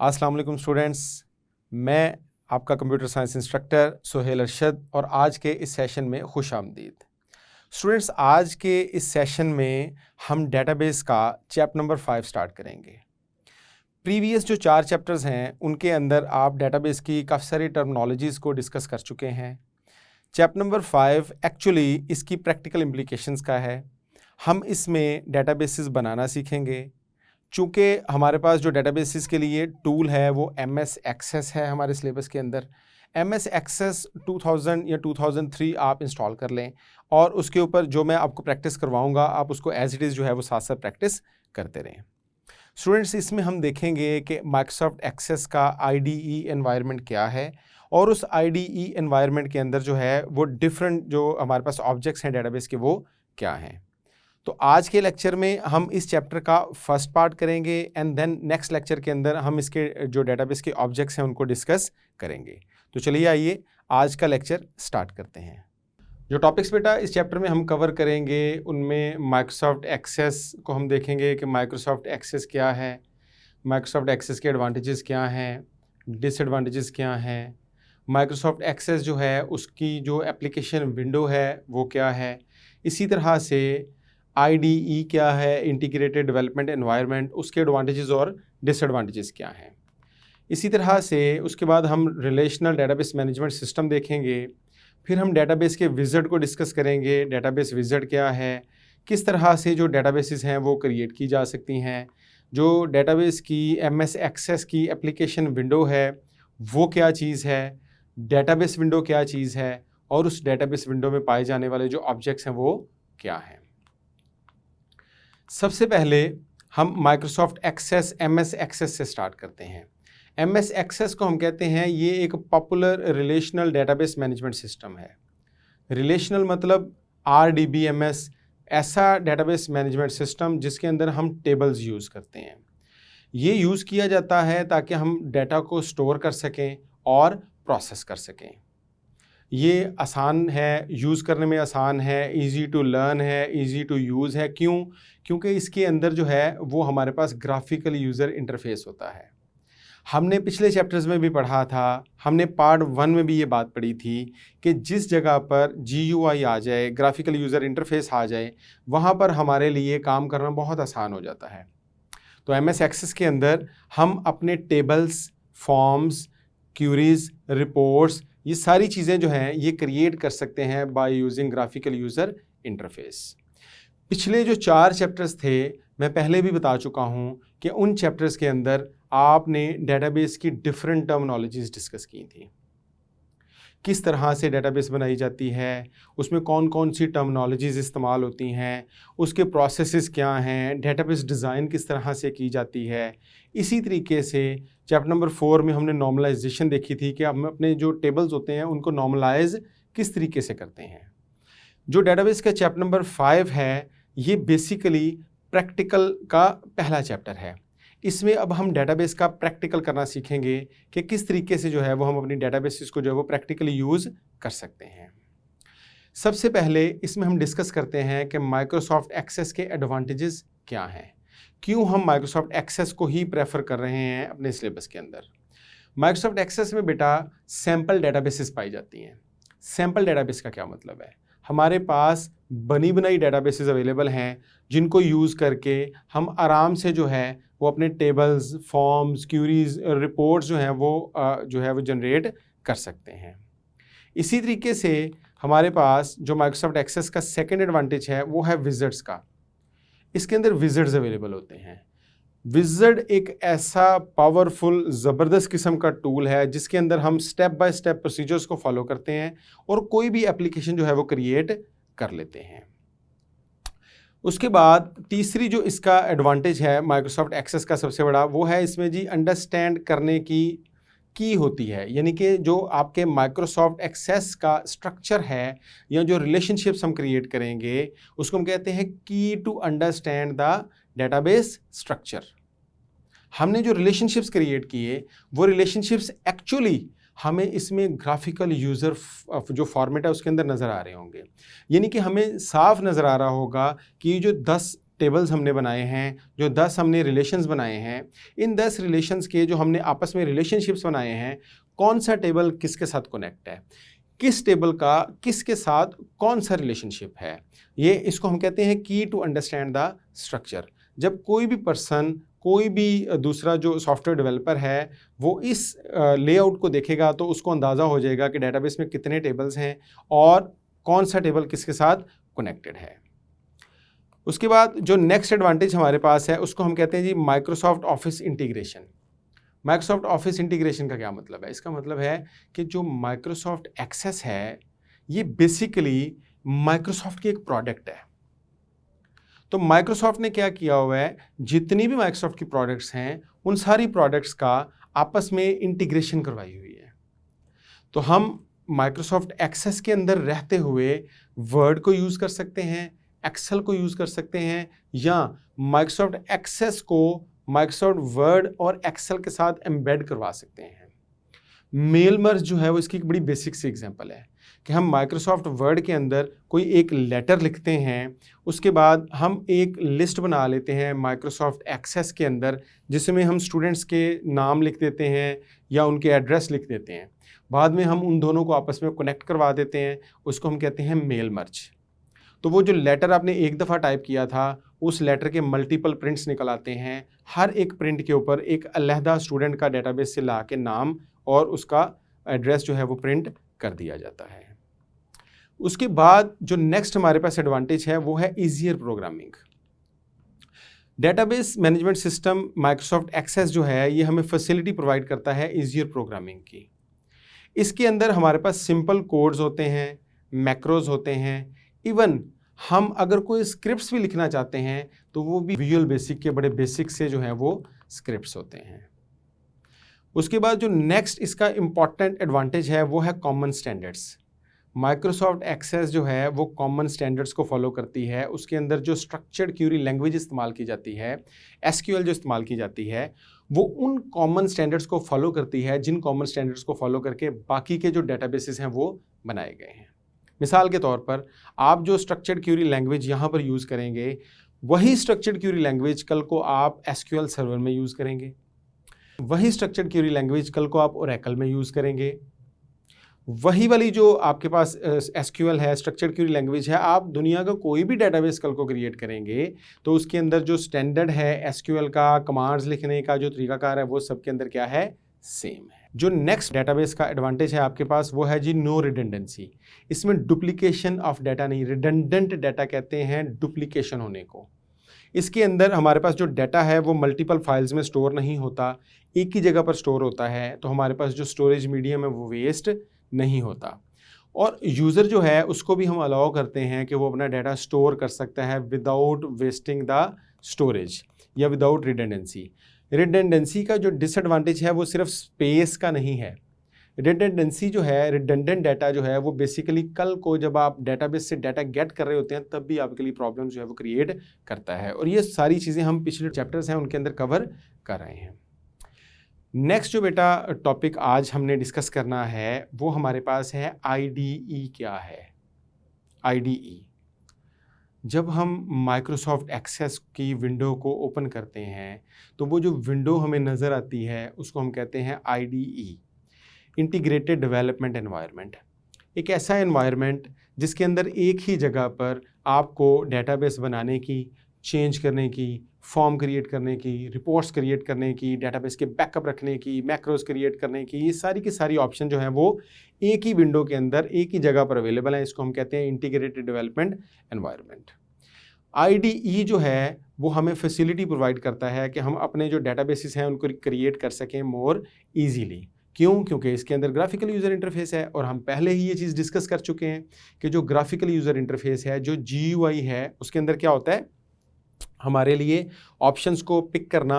अस्सलाम वालेकुम स्टूडेंट्स, मैं आपका computer science instructor Suhail Arshad और आज के इस सेशन में खुश आमदीद। स्टूडेंट्स, आज के इस सेशन में हम डेटाबेस का चैप्टर नंबर 5 स्टार्ट करेंगे। प्रीवियस जो 4 चैप्टर्स हैं उनके अंदर आप डेटाबेस की काफ़ी सारी टर्मिनोलॉजीज़ को डिस्कस कर चुके हैं। चैप्टर नंबर 5 एक्चुअली इसकी प्रैक्टिकल इम्प्लीकेशंस का है। हम इसमें डेटाबेसेस बनाना सीखेंगे। चूँकि हमारे पास जो डेटाबेसेस के लिए टूल है वो MS एक्सेस है हमारे सिलेबस के अंदर। MS एक्सेस 2000 या 2003 आप इंस्टॉल कर लें और उसके ऊपर जो मैं आपको प्रैक्टिस करवाऊंगा आप उसको एज इट इज़ जो है वो साथ साथ प्रैक्टिस करते रहें। स्टूडेंट्स, इसमें हम देखेंगे कि माइक्रोसॉफ्ट एक्सेस का IDE एनवायरनमेंट क्या है और उस IDE एनवायरनमेंट के अंदर जो है वो डिफरेंट जो हमारे पास ऑब्जेक्ट्स हैं डेटाबेस के वो क्या हैं। तो आज के लेक्चर में हम इस चैप्टर का फर्स्ट पार्ट करेंगे एंड देन नेक्स्ट लेक्चर के अंदर हम इसके जो डेटाबेस के ऑब्जेक्ट्स हैं उनको डिस्कस करेंगे। तो चलिए आइए आज का लेक्चर स्टार्ट करते हैं। जो टॉपिक्स बेटा इस चैप्टर में हम कवर करेंगे उनमें माइक्रोसॉफ्ट एक्सेस को हम देखेंगे कि माइक्रोसॉफ्ट एक्सेस क्या है, माइक्रोसॉफ्ट एक्सेस के एडवांटेजेस क्या हैं, डिसएडवांटेजेस क्या हैं, माइक्रोसॉफ्ट एक्सेस जो है उसकी जो एप्लीकेशन विंडो है वो क्या है, इसी तरह से IDE क्या है, इंटीग्रेटेड डेवलपमेंट एनवायरनमेंट, उसके एडवांटेजेस और डिसएडवांटेजेस क्या हैं। इसी तरह से उसके बाद हम रिलेशनल डेटाबेस मैनेजमेंट सिस्टम देखेंगे। फिर हम डेटाबेस के विज़ार्ड को डिस्कस करेंगे। डेटाबेस विज़ार्ड क्या है, किस तरह से जो डेटाबेसेस हैं वो क्रिएट की जा सकती हैं, जो डेटाबेस की MS एक्सेस की एप्लीकेशन विंडो है वो क्या चीज़ है, डेटाबेस विंडो क्या चीज़ है और उस डेटाबेस विंडो में पाए जाने वाले जो ऑब्जेक्ट्स हैं वो क्या हैं। सबसे पहले हम माइक्रोसॉफ्ट एक्सेस MS एक्सेस से स्टार्ट करते हैं। MS एक्सेस को हम कहते हैं ये एक popular relational database management system है। रिलेशनल मतलब RDBMS, ऐसा डेटाबेस मैनेजमेंट सिस्टम जिसके अंदर हम टेबल्स यूज़ करते हैं। ये यूज़ किया जाता है ताकि हम डाटा को स्टोर कर सकें और प्रोसेस कर सकें। ये आसान है, यूज़ करने में आसान है, इजी टू लर्न है, इजी टू यूज़ है। क्यों? क्योंकि इसके अंदर जो है वो हमारे पास ग्राफिकल यूज़र इंटरफेस होता है। हमने पिछले चैप्टर्स में भी पढ़ा था, हमने पार्ट 1 में भी ये बात पढ़ी थी कि जिस जगह पर GUI आ जाए, ग्राफिकल यूज़र इंटरफेस आ जाए, वहाँ पर हमारे लिए काम करना बहुत आसान हो जाता है। तो MS एक्सेस के अंदर हम अपने टेबल्स, फॉर्म्स, क्यूरीज, रिपोर्ट्स, ये सारी चीज़ें जो हैं ये क्रिएट कर सकते हैं by using graphical user interface. पिछले जो 4 चैप्टर्स थे मैं पहले भी बता चुका हूँ कि उन चैप्टर्स के अंदर आपने डेटाबेस की डिफरेंट टर्मिनोलॉजीज़ डिस्कस की थी। किस तरह से डेटाबेस बनाई जाती है, उसमें कौन कौन सी टर्मिनोलॉजीज़ इस्तेमाल होती हैं, उसके प्रोसेसेस क्या हैं, डेटाबेस डिज़ाइन किस तरह से की जाती है। इसी तरीके से चैप्टर नंबर 4 में हमने नॉर्मलाइजेशन देखी थी कि हम अपने जो टेबल्स होते हैं उनको नॉर्मलाइज किस तरीके से करते हैं। जो डेटाबेस का चैप्टर नंबर 5 है ये बेसिकली प्रैक्टिकल का पहला चैप्टर है। इसमें अब हम डेटाबेस का प्रैक्टिकल करना सीखेंगे कि किस तरीके से जो है वो हम अपनी डेटाबेसेस को जो है वो प्रैक्टिकली यूज़ कर सकते हैं। सबसे पहले इसमें हम डिस्कस करते हैं कि माइक्रोसॉफ्ट एक्सेस के एडवांटेजेस क्या हैं, क्यों हम माइक्रोसॉफ्ट एक्सेस को ही प्रेफर कर रहे हैं अपने सिलेबस के अंदर। माइक्रोसॉफ्ट एक्सेस में बेटा सैम्पल डेटाबेसेस पाई जाती हैं। सैम्पल डेटाबेस का क्या मतलब है? हमारे पास बनी बनाई डेटाबेसेस अवेलेबल हैं जिनको यूज़ करके हम आराम से जो है वो अपने टेबल्स, फॉर्म्स, क्यूरीज, रिपोर्ट्स जो है वो जनरेट कर सकते हैं। इसी तरीके से हमारे पास जो माइक्रोसॉफ्ट एक्सेस का सेकंड एडवांटेज है वो है विज़ार्ड्स का। इसके अंदर विज़ार्ड्स अवेलेबल होते हैं। विज़ार्ड एक ऐसा पावरफुल ज़बरदस्त किस्म का टूल है जिसके अंदर हम स्टेप बाय स्टेप प्रोसीजर्स को फॉलो करते हैं और कोई भी एप्लीकेशन जो है वो क्रिएट कर लेते हैं। उसके बाद तीसरी जो इसका एडवांटेज है माइक्रोसॉफ्ट एक्सेस का सबसे बड़ा वो है इसमें जी अंडरस्टैंड करने की होती है, यानी कि जो आपके माइक्रोसॉफ्ट एक्सेस का स्ट्रक्चर है या जो रिलेशनशिप्स हम क्रिएट करेंगे उसको हम कहते हैं की to understand the database structure. हमने जो रिलेशनशिप्स क्रिएट किए वो रिलेशनशिप्स एक्चुअली हमें इसमें ग्राफिकल यूज़र जो फॉर्मेट है उसके अंदर नज़र आ रहे होंगे, यानी कि हमें साफ नज़र आ रहा होगा कि जो 10 टेबल्स हमने बनाए हैं, जो 10 हमने रिलेशंस बनाए हैं, इन 10 रिलेशंस के जो हमने आपस में रिलेशनशिप्स बनाए हैं, कौन सा टेबल किसके साथ कनेक्ट है, किस टेबल का किसके साथ कौन सा रिलेशनशिप है, ये इसको हम कहते हैं की टू अंडरस्टैंड द स्ट्रक्चर। जब कोई भी पर्सन, कोई भी दूसरा जो सॉफ्टवेयर डेवलपर है वो इस लेआउट को देखेगा तो उसको अंदाज़ा हो जाएगा कि डेटाबेस में कितने टेबल्स हैं और कौन सा टेबल किसके साथ कनेक्टेड है। उसके बाद जो नेक्स्ट एडवांटेज हमारे पास है उसको हम कहते हैं जी Microsoft Office integration. Microsoft Office integration का क्या मतलब है? इसका मतलब है कि जो माइक्रोसॉफ्ट एक्सेस है ये बेसिकली माइक्रोसॉफ्ट की एक प्रोडक्ट है। तो माइक्रोसॉफ्ट ने क्या किया हुआ है, जितनी भी माइक्रोसॉफ्ट की प्रोडक्ट्स हैं उन सारी प्रोडक्ट्स का आपस में इंटीग्रेशन करवाई हुई है। तो हम माइक्रोसॉफ्ट एक्सेस के अंदर रहते हुए वर्ड को यूज़ कर सकते हैं, एक्सेल को यूज़ कर सकते हैं, या माइक्रोसॉफ्ट एक्सेस को माइक्रोसॉफ्ट वर्ड और एक्सेल के साथ एम्बेड करवा सकते हैं। मेल मर्ज जो है वो इसकी एक बड़ी बेसिक सी एग्जांपल है कि हम माइक्रोसॉफ्ट वर्ड के अंदर कोई एक लेटर लिखते हैं, उसके बाद हम एक लिस्ट बना लेते हैं माइक्रोसॉफ्ट एक्सेस के अंदर जिसमें हम स्टूडेंट्स के नाम लिख देते हैं या उनके एड्रेस लिख देते हैं। बाद में हम उन दोनों को आपस में कनेक्ट करवा देते हैं, उसको हम कहते हैं मेल मर्ज। तो वो जो लेटर आपने एक दफ़ा टाइप किया था उस लेटर के मल्टीपल प्रिंट्स निकल आते हैं, हर एक प्रिंट के ऊपर एक अलहदा स्टूडेंट का डेटाबेस से ला के नाम और उसका एड्रेस जो है वो प्रिंट कर दिया जाता है। उसके बाद जो नेक्स्ट हमारे पास एडवांटेज है वो है easier programming. Database management system Microsoft Access जो है ये हमें फैसिलिटी प्रोवाइड करता है ईजियर प्रोग्रामिंग की। इसके अंदर हमारे पास सिंपल कोड्स होते हैं, मैक्रोज होते हैं, इवन हम अगर कोई स्क्रिप्ट्स भी लिखना चाहते हैं तो वो भी विजुअल बेसिक के बड़े बेसिक से जो है वो स्क्रिप्ट्स होते हैं। उसके बाद जो नेक्स्ट इसका इम्पॉर्टेंट एडवांटेज है वो है कॉमन स्टैंडर्ड्स। माइक्रोसॉफ्ट एक्सेस जो है वो कॉमन स्टैंडर्ड्स को फॉलो करती है। उसके अंदर जो स्ट्रक्चर्ड क्यूरी लैंग्वेज इस्तेमाल की जाती है, एसक्यूएल जो इस्तेमाल की जाती है, वो उन कॉमन स्टैंडर्ड्स को फॉलो करती है जिन कॉमन स्टैंडर्ड्स को फॉलो करके बाकी के जो डेटाबेसेस हैं वो बनाए गए हैं। मिसाल के तौर पर आप जो स्ट्रक्चर्ड क्यूरी लैंग्वेज यहाँ पर यूज़ करेंगे वही स्ट्रक्चर्ड क्यूरी लैंग्वेज कल को आप एसक्यूएल सर्वर में यूज़ करेंगे, वही स्ट्रक्चर्ड क्यूरी लैंग्वेज कल को आप ओरेकल में यूज़ करेंगे, वही वाली जो आपके पास एसक्यूएल है, स्ट्रक्चर्ड क्यूरी लैंग्वेज है, आप दुनिया का कोई भी डेटाबेस कल को क्रिएट करेंगे तो उसके अंदर जो स्टैंडर्ड है एसक्यूएल का, कमांड्स लिखने का जो तरीकाकार है वो सब के अंदर क्या है, सेम है। जो नेक्स्ट डेटाबेस का एडवांटेज है आपके पास वो है जी नो रिडंडेंसी। इसमें डुप्लीकेशन ऑफ डाटा नहीं, रिडंडेंट डाटा कहते हैं डुप्लीकेशन होने को। इसके अंदर हमारे पास जो डाटा है वो मल्टीपल फाइल्स में स्टोर नहीं होता, एक ही जगह पर स्टोर होता है, तो हमारे पास जो स्टोरेज मीडियम है वो वेस्ट नहीं होता। और यूज़र जो है उसको भी हम अलाउ करते हैं कि वो अपना डाटा स्टोर कर सकता है विदाउट वेस्टिंग द स्टोरेज या विदाउट रिडंडेंसी। रिडंडेंसी का जो डिसएडवांटेज है वो सिर्फ स्पेस का नहीं है। रिडंडेंसी जो है, रिडंडेंट डाटा जो है वो बेसिकली कल को जब आप डेटाबेस से डाटा गेट कर रहे होते हैं तब भी आपके लिए प्रॉब्लम जो है वो क्रिएट करता है। और ये सारी चीज़ें हम पिछले चैप्टर्स हैं उनके अंदर कवर कर रहे हैं। नेक्स्ट जो बेटा टॉपिक आज हमने डिस्कस करना है वो हमारे पास है IDE। क्या है IDE? जब हम माइक्रोसॉफ्ट एक्सेस की विंडो को ओपन करते हैं तो वो जो विंडो हमें नज़र आती है उसको हम कहते हैं IDE, इंटीग्रेटेड डेवलपमेंट एनवायरनमेंट। एक ऐसा एनवायरनमेंट जिसके अंदर एक ही जगह पर आपको डेटाबेस बनाने की, चेंज करने की, फॉर्म क्रिएट करने की, रिपोर्ट्स क्रिएट करने की, डेटाबेस के बैकअप रखने की, मैक्रोज क्रिएट करने की, ये सारी की सारी ऑप्शन जो हैं वो एक ही विंडो के अंदर एक ही जगह पर अवेलेबल है। इसको हम कहते हैं इंटीग्रेटेड डेवलपमेंट एनवायरनमेंट। IDE जो है वो हमें फैसिलिटी प्रोवाइड करता है कि हम अपने जो डेटाबेसेस हैं उनको क्रिएट कर सकें मोर ईजीली। क्यों? क्योंकि इसके अंदर ग्राफिकल यूज़र इंटरफेस है और हम पहले ही ये चीज़ डिस्कस कर चुके हैं कि जो ग्राफिकल यूज़र इंटरफेस है, जो GUI है, उसके अंदर क्या होता है, हमारे लिए ऑप्शंस को पिक करना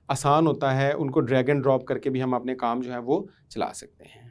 आसान होता है, उनको ड्रैग एंड ड्रॉप करके भी हम अपने काम जो है वो चला सकते हैं।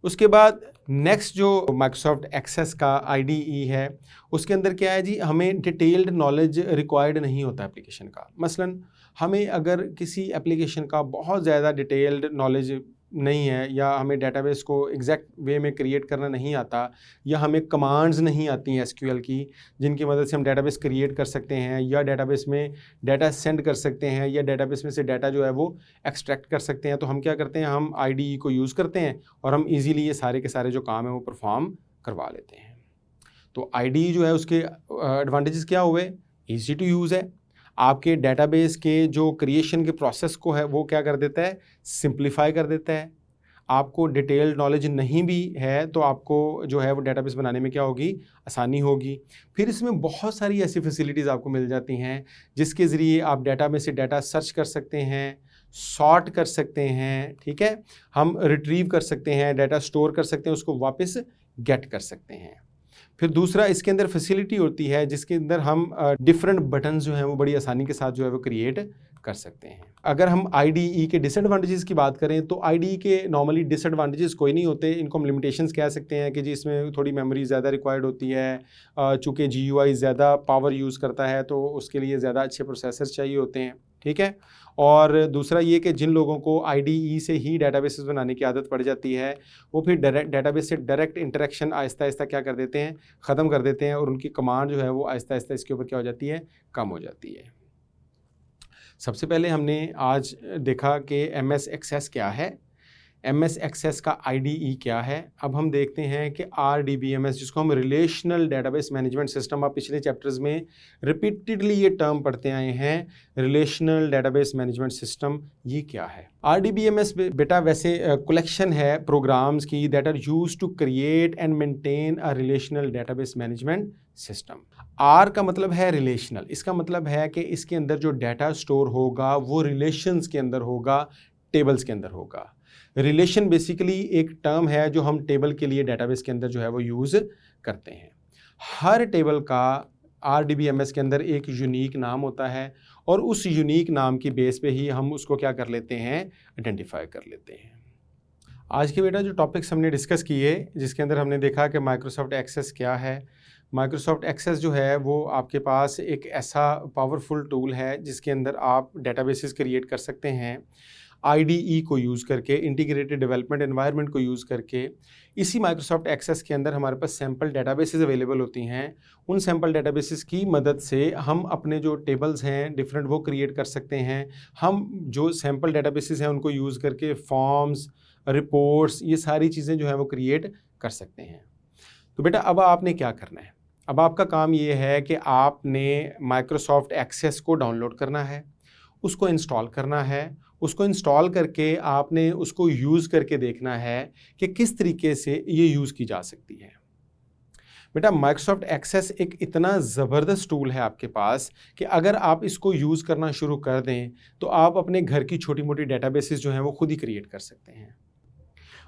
उसके बाद नेक्स्ट जो माइक्रोसॉफ्ट एक्सेस का IDE है उसके अंदर क्या है जी, हमें डिटेल्ड नॉलेज रिक्वायर्ड नहीं होता एप्लीकेशन का। मसलन हमें अगर किसी एप्लीकेशन का बहुत ज़्यादा डिटेल्ड नॉलेज नहीं है, या हमें डेटाबेस को एग्जैक्ट वे में क्रिएट करना नहीं आता, या हमें कमांड्स नहीं आती हैं एसक्यूएल की जिनकी मदद से हम डेटाबेस क्रिएट कर सकते हैं, या डेटाबेस में डाटा सेंड कर सकते हैं, या डेटाबेस में से डाटा जो है वो एक्सट्रैक्ट कर सकते हैं, तो हम क्या करते हैं, हम आईडीई को यूज़ करते हैं और हम ईजीली ये सारे के सारे जो काम है वो परफॉर्म करवा लेते हैं। तो आईडीई जो है उसके एडवांटेजेस क्या हुए? ईजी टू यूज़ है, आपके डेटाबेस के जो क्रिएशन के प्रोसेस को है वो क्या कर देता है, सिंप्लीफाई कर देता है। आपको डिटेल्ड नॉलेज नहीं भी है तो आपको जो है वो डेटाबेस बनाने में क्या होगी, आसानी होगी। फिर इसमें बहुत सारी ऐसी फैसिलिटीज़ आपको मिल जाती हैं जिसके ज़रिए आप डाटा में से डाटा सर्च कर सकते हैं, सॉर्ट कर सकते हैं, ठीक है, हम रिट्रीव कर सकते हैं, डाटा स्टोर कर सकते हैं, उसको वापस गेट कर सकते हैं। फिर दूसरा इसके अंदर फैसिलिटी होती है जिसके अंदर हम डिफरेंट बटन जो हैं वो बड़ी आसानी के साथ जो है वो क्रिएट कर सकते हैं। अगर हम आईडीई के डिसएडवांटेजेस की बात करें तो आईडीई के नॉर्मली डिसएडवांटेजेस कोई नहीं होते, इनको हम लिमिटेशंस कह सकते हैं कि जी इसमें थोड़ी मेमोरी ज़्यादा रिक्वायर्ड होती है, चूँकि जीयूआई ज़्यादा पावर यूज़ करता है तो उसके लिए ज़्यादा अच्छे प्रोसेसर चाहिए होते हैं, ठीक है। और दूसरा ये कि जिन लोगों को आईडीई से ही डेटाबेसेस बनाने की आदत पड़ जाती है वो फिर डेटाबेस से डायरेक्ट इंटरेक्शन आहिस्ता आहिस्ता क्या कर देते हैं, ख़त्म कर देते हैं, और उनकी कमांड जो है वो आहिस्ता आहिस्ता इसके ऊपर क्या हो जाती है, कम हो जाती है। सबसे पहले हमने आज देखा कि एमएस एक्सेस क्या है, एमएस एक्सेस का आईडीई क्या है। अब हम देखते हैं कि आरडीबीएमएस, जिसको हम रिलेशनल डेटाबेस मैनेजमेंट सिस्टम, आप पिछले चैप्टर्स में रिपीटेडली ये टर्म पढ़ते आए हैं, रिलेशनल डेटाबेस मैनेजमेंट सिस्टम, ये क्या है। आरडीबीएमएस बेटा वैसे कलेक्शन है प्रोग्राम्स की that are used to create and maintain a relational database management system. R का मतलब है रिलेशनल, इसका मतलब है कि इसके अंदर जो डाटा स्टोर होगा वो रिलेशंस के अंदर होगा, टेबल्स के अंदर होगा। रिलेशन बेसिकली एक टर्म है जो हम टेबल के लिए डेटाबेस के अंदर जो है वो यूज़ करते हैं। हर टेबल का आरडीबीएमएस के अंदर एक यूनिक नाम होता है और उस यूनिक नाम की बेस पे ही हम उसको क्या कर लेते हैं, आइडेंटिफाई कर लेते हैं। आज के बेटा जो टॉपिक्स हमने डिस्कस किए जिसके अंदर हमने देखा कि माइक्रोसॉफ्ट एक्सेस क्या है। माइक्रोसॉफ्ट एक्सेस जो है वो आपके पास एक ऐसा पावरफुल टूल है जिसके अंदर आप डेटाबेसेस क्रिएट कर सकते हैं आईडीई को यूज़ करके, इंटीग्रेटेड डेवलपमेंट एनवायरनमेंट को यूज़ करके। इसी माइक्रोसॉफ्ट एक्सेस के अंदर हमारे पास सैम्पल डेटाबेसेस अवेलेबल होती हैं। उन सैम्पल डेटाबेसेस की मदद से हम अपने जो टेबल्स हैं डिफरेंट वो क्रिएट कर सकते हैं। हम जो सैम्पल डेटाबेसेस हैं उनको यूज़ करके फॉर्म्स, रिपोर्ट्स, ये सारी चीज़ें जो है वो क्रिएट कर सकते हैं। तो बेटा अब आपने क्या करना है, अब आपका काम ये है कि आपने माइक्रोसॉफ्ट एक्सेस को डाउनलोड करना है, उसको इंस्टॉल करना है, उसको इंस्टॉल करके आपने उसको यूज़ करके देखना है कि किस तरीके से ये यूज़ की जा सकती है। बेटा माइक्रोसॉफ्ट एक्सेस एक इतना ज़बरदस्त टूल है आपके पास कि अगर आप इसको यूज़ करना शुरू कर दें तो आप अपने घर की छोटी मोटी डेटाबेसेस जो हैं वो खुद ही क्रिएट कर सकते हैं।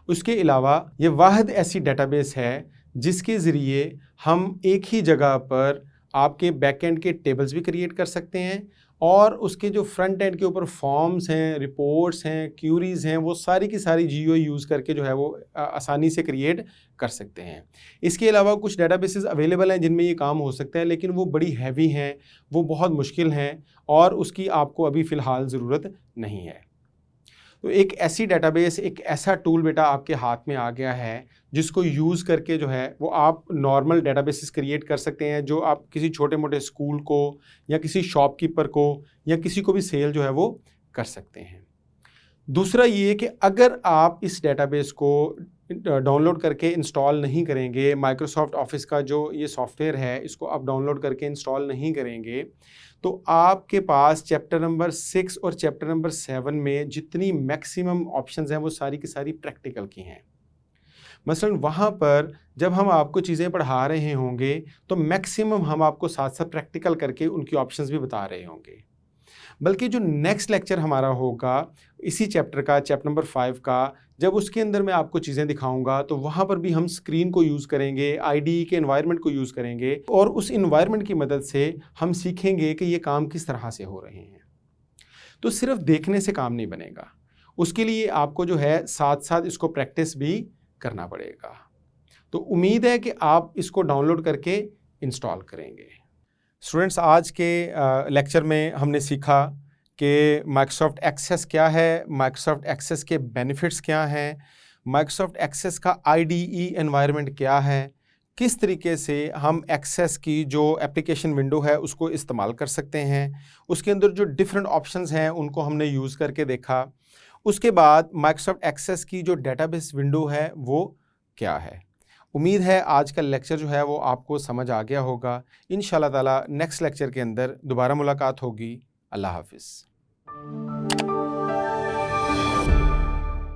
उसके अलावा ये वाहिद ऐसी डेटाबेस है जिसके ज़रिए हम एक ही जगह पर आपके बैकएंड के टेबल्स भी क्रिएट कर सकते हैं और उसके जो फ्रंट एंड के ऊपर फॉर्म्स हैं, रिपोर्ट्स हैं, क्यूरीज़ हैं, वो सारी की सारी जीयूआई यूज़ करके जो है वो आसानी से क्रिएट कर सकते हैं। इसके अलावा कुछ डेटाबेसेस अवेलेबल हैं जिनमें ये काम हो सकता है लेकिन वो बड़ी हैवी हैं, वो बहुत मुश्किल हैं और उसकी आपको अभी फ़िलहाल ज़रूरत नहीं है। तो एक ऐसी डेटाबेस, एक ऐसा टूल बेटा आपके हाथ में आ गया है जिसको यूज़ करके जो है वो आप नॉर्मल डेटाबेसेस क्रिएट कर सकते हैं जो आप किसी छोटे मोटे स्कूल को या किसी शॉपकीपर को या किसी को भी सेल जो है वो कर सकते हैं। दूसरा ये कि अगर आप इस डेटाबेस को डाउनलोड करके इंस्टॉल नहीं करेंगे, माइक्रोसॉफ्ट ऑफिस का जो ये सॉफ्टवेयर है इसको आप डाउनलोड करके इंस्टॉल नहीं करेंगे तो आपके पास चैप्टर नंबर 6 और चैप्टर नंबर 7 में जितनी मैक्सिमम ऑप्शंस हैं वो सारी की सारी प्रैक्टिकल की हैं। मसलन वहाँ पर जब हम आपको चीज़ें पढ़ा रहे होंगे तो मैक्सिमम हम आपको साथ साथ प्रैक्टिकल करके उनकी ऑप्शंस भी बता रहे होंगे। बल्कि जो नेक्स्ट लेक्चर हमारा होगा इसी चैप्टर का, चैप्टर नंबर 5 का, जब उसके अंदर मैं आपको चीज़ें दिखाऊंगा तो वहाँ पर भी हम स्क्रीन को यूज़ करेंगे, आईडीई के एनवायरनमेंट को यूज़ करेंगे और उस एनवायरनमेंट की मदद से हम सीखेंगे कि ये काम किस तरह से हो रहे हैं। तो सिर्फ देखने से काम नहीं बनेगा, उसके लिए आपको जो है साथ साथ इसको प्रैक्टिस भी करना पड़ेगा। तो उम्मीद है कि आप इसको डाउनलोड करके इंस्टॉल करेंगे। स्टूडेंट्स, आज के लेक्चर में हमने सीखा कि माइक्रोसॉफ्ट एक्सेस क्या है, माइक्रोसॉफ्ट एक्सेस के बेनिफिट्स क्या हैं, माइक्रोसॉफ्ट एक्सेस का आईडीई एनवायरनमेंट क्या है, किस तरीके से हम एक्सेस की जो एप्लीकेशन विंडो है उसको इस्तेमाल कर सकते हैं, उसके अंदर जो डिफरेंट ऑप्शंस हैं उनको हमने यूज़ करके देखा। उसके बाद माइक्रोसॉफ्ट एक्सेस की जो डेटाबेस विंडो है वो क्या है। उम्मीद है आज का लेक्चर जो है वो आपको समझ आ गया होगा। इंशाल्लाह ताला नेक्स्ट लेक्चर के अंदर दोबारा मुलाकात होगी। अल्लाह हाफ़िज़।